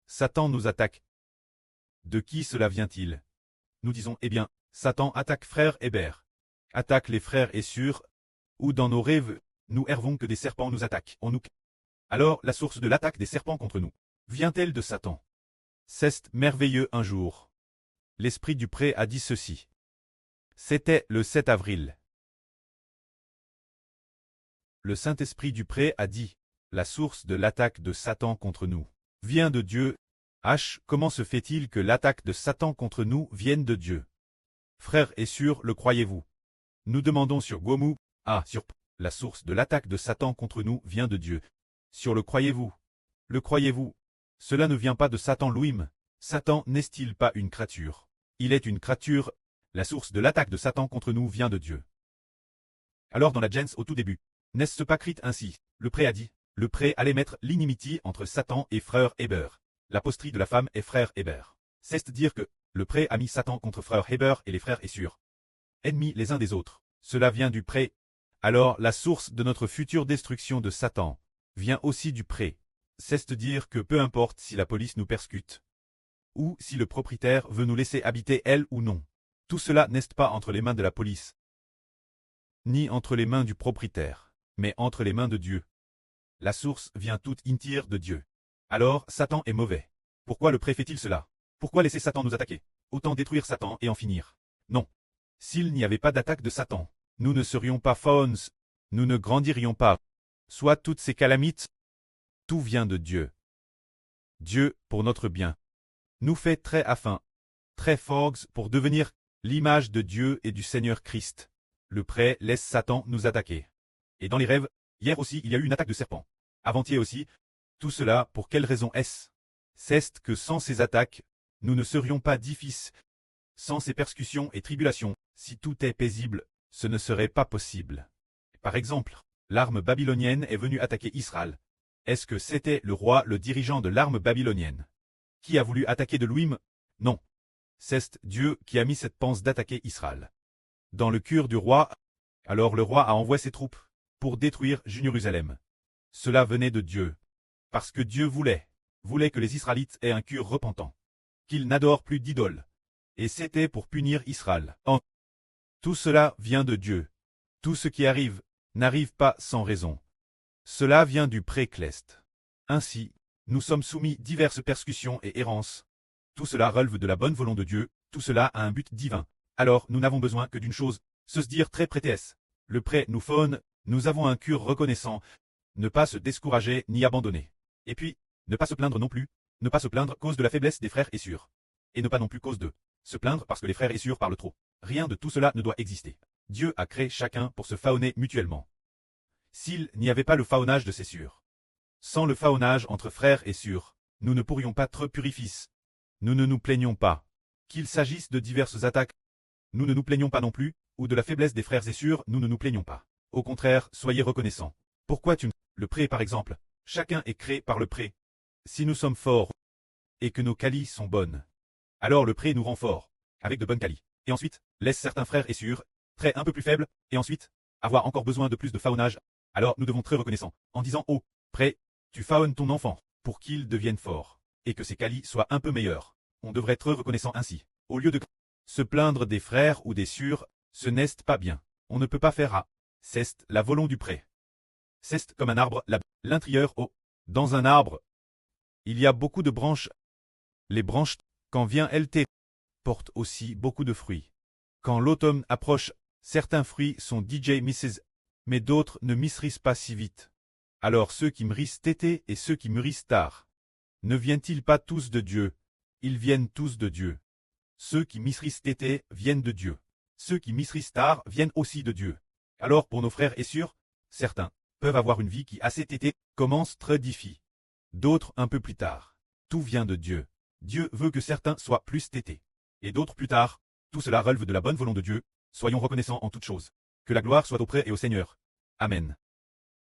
Satan nous attaque. De qui cela vient-il? Nous disons, eh bien, Satan attaque frère Hébert. Attaque les frères et sœurs, ou dans nos rêves, nous rêvons que des serpents nous attaquent. Alors, la source de l'attaque des serpents contre nous vient-elle de Satan? C'est merveilleux un jour. L'esprit du pré a dit ceci. C'était le 7 avril. Le Saint-Esprit du pré a dit, la source de l'attaque de Satan contre nous vient de Dieu. Comment se fait-il que l'attaque de Satan contre nous vienne de Dieu? Frères et sœurs, le croyez-vous? Nous demandons sur Gomu, sur la source de l'attaque de Satan contre nous vient de Dieu. Sur le croyez-vous? Le croyez-vous? Cela ne vient pas de Satan Louim. Satan n'est-il pas une créature? Il est une créature. La source de l'attaque de Satan contre nous vient de Dieu. Alors dans la Gens au tout début, n'est-ce pas écrit ainsi? Le pré a dit, le pré allait mettre l'inimitié entre Satan et frère Hébert. L'apostrie de la femme est frère Hébert. C'est-à-dire que le pré a mis Satan contre frère Hébert et les frères et sœurs, ennemis les uns des autres. Cela vient du pré. Alors la source de notre future destruction de Satan vient aussi du pré. C'est-à-dire que peu importe si la police nous persécute, ou si le propriétaire veut nous laisser habiter elle ou non, tout cela n'est pas entre les mains de la police, ni entre les mains du propriétaire, mais entre les mains de Dieu. La source vient toute entière de Dieu. Alors, Satan est mauvais. Pourquoi le pré fait-il cela? Pourquoi laisser Satan nous attaquer? Autant détruire Satan et en finir. Non. S'il n'y avait pas d'attaque de Satan, nous ne serions pas faunes, nous ne grandirions pas. Soit toutes ces calamites, tout vient de Dieu. Dieu, pour notre bien, nous fait très afin, très forts pour devenir l'image de Dieu et du Seigneur Christ. Le pré laisse Satan nous attaquer. Et dans les rêves, hier aussi il y a eu une attaque de serpent. Avant-hier aussi. Tout cela, pour quelle raison est-ce? C'est que sans ces attaques, nous ne serions pas difficiles. Sans ces persécutions et tribulations, si tout est paisible, ce ne serait pas possible. Par exemple, l'arme babylonienne est venue attaquer Israël. Est-ce que c'était le roi le dirigeant de l'arme babylonienne qui a voulu attaquer de lui-même? Non. C'est Dieu qui a mis cette pensée d'attaquer Israël dans le cœur du roi. Alors le roi a envoyé ses troupes pour détruire Jérusalem. Cela venait de Dieu. Parce que Dieu voulait que les Israélites aient un cœur repentant, qu'ils n'adorent plus d'idoles. Et c'était pour punir Israël. Tout cela vient de Dieu. Tout ce qui arrive n'arrive pas sans raison. Cela vient du pré-cleste. Ainsi, nous sommes soumis diverses persécutions et errances. Tout cela relève de la bonne volonté de Dieu, tout cela a un but divin. Alors nous n'avons besoin que d'une chose, se dire très prêtesse. Le pré nous faune, nous avons un cœur reconnaissant, ne pas se décourager ni abandonner. Et puis, ne pas se plaindre non plus, ne pas se plaindre cause de la faiblesse des frères et sœurs. Et ne pas non plus cause de se plaindre parce que les frères et sœurs parlent trop. Rien de tout cela ne doit exister. Dieu a créé chacun pour se faoner mutuellement. S'il n'y avait pas le faunage de ses sœurs, sans le faunage entre frères et sœurs, nous ne pourrions pas être purifiés. Nous ne nous plaignons pas. Qu'il s'agisse de diverses attaques, nous ne nous plaignons pas non plus, ou de la faiblesse des frères et sœurs, nous ne nous plaignons pas. Au contraire, soyez reconnaissants. Pourquoi le pré par exemple? Chacun est créé par le pré. Si nous sommes forts, et que nos qualités sont bonnes, alors le pré nous rend forts, avec de bonnes qualités. Et ensuite, laisse certains frères et sœurs, très un peu plus faibles, et ensuite, avoir encore besoin de plus de faunage. Alors nous devons très reconnaissants, en disant, oh, pré, tu faones ton enfant, pour qu'il devienne fort, et que ses qualités soient un peu meilleures. On devrait être reconnaissant ainsi. Au lieu de se plaindre des frères ou des sœurs, ce n'est pas bien. On ne peut pas faire à. C'est la volonté du pré. C'est comme un arbre, l'intérieur, dans un arbre, il y a beaucoup de branches. Les branches, quand vient l'été, portent aussi beaucoup de fruits. Quand l'automne approche, certains fruits sont DJ Mrs. mais d'autres ne mûrissent pas si vite. Alors ceux qui mûrissent été et ceux qui mûrissent tard, ne viennent-ils pas tous de Dieu? Ils viennent tous de Dieu. Ceux qui mûrissent été viennent de Dieu. Ceux qui mûrissent tard viennent aussi de Dieu. Alors pour nos frères et sœurs, certains peuvent avoir une vie qui à cet été commence très difficile. D'autres un peu plus tard. Tout vient de Dieu. Dieu veut que certains soient plus tétés. Et d'autres plus tard. Tout cela relève de la bonne volonté de Dieu. Soyons reconnaissants en toutes choses. Que la gloire soit auprès et au Seigneur. Amen.